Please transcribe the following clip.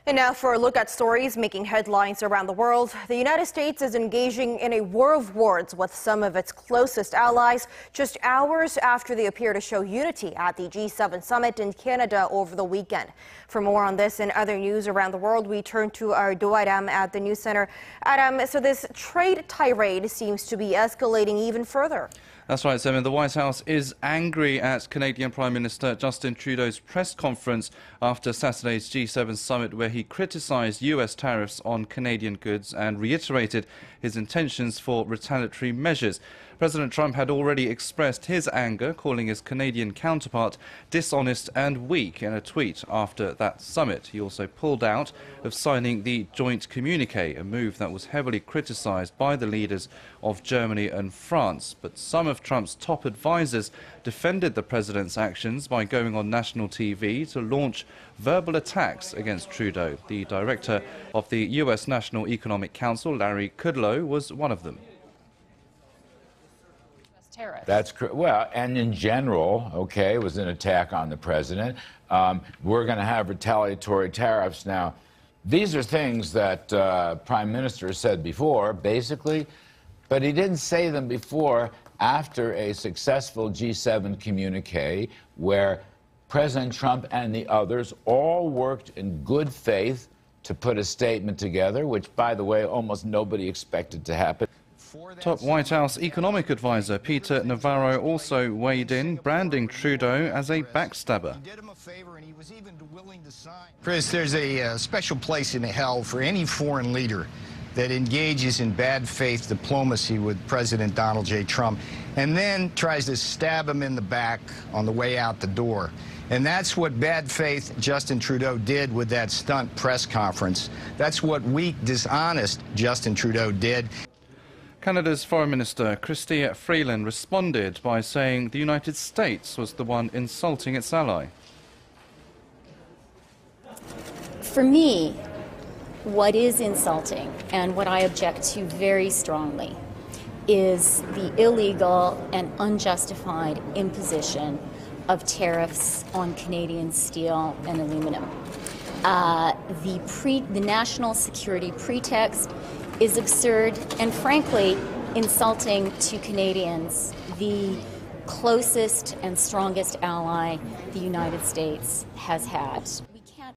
And now for a look at stories making headlines around the world. The United States is engaging in a war of words with some of its closest allies just hours after they appear to show unity at the G7 summit in Canada over the weekend. For more on this and other news around the world, we turn to our Ro Aram at the News Center. Aram, so this trade tirade seems to be escalating even further. That's right, Simon. The White House is angry at Canadian Prime Minister Justin Trudeau's press conference after Saturday's G7 summit, where he criticised US tariffs on Canadian goods and reiterated his intentions for retaliatory measures. President Trump had already expressed his anger, calling his Canadian counterpart dishonest and weak in a tweet after that summit. He also pulled out of signing the joint communique, a move that was heavily criticised by the leaders of Germany and France. But some of Trump's top advisers defended the president's actions by going on national TV to launch verbal attacks against Trudeau. The director of the US National Economic Council, Trudeau, was one of them. That's well, and in general, okay, it was an attack on the president. We're going to have retaliatory tariffs now. These are things that Prime Minister said before, basically, but he didn't say them before after a successful G7 communique where President Trump and the others all worked in good faith to put a statement together, which, by the way, almost nobody expected to happen. Top White House economic advisor Peter Navarro also weighed in, branding Trudeau as a backstabber. Chris, there's a special place in hell for any foreign leader that engages in bad faith diplomacy with President Donald J. Trump and then tries to stab him in the back on the way out the door. And that's what bad faith Justin Trudeau did with that stunt press conference. That's what weak, dishonest Justin Trudeau did. Canada's Foreign Minister Chrystia Freeland responded by saying the United States was the one insulting its ally. For me, what is insulting and what I object to very strongly is the illegal and unjustified imposition of tariffs on Canadian steel and aluminum. The national security pretext is absurd and, frankly, insulting to Canadians, the closest and strongest ally the United States has had.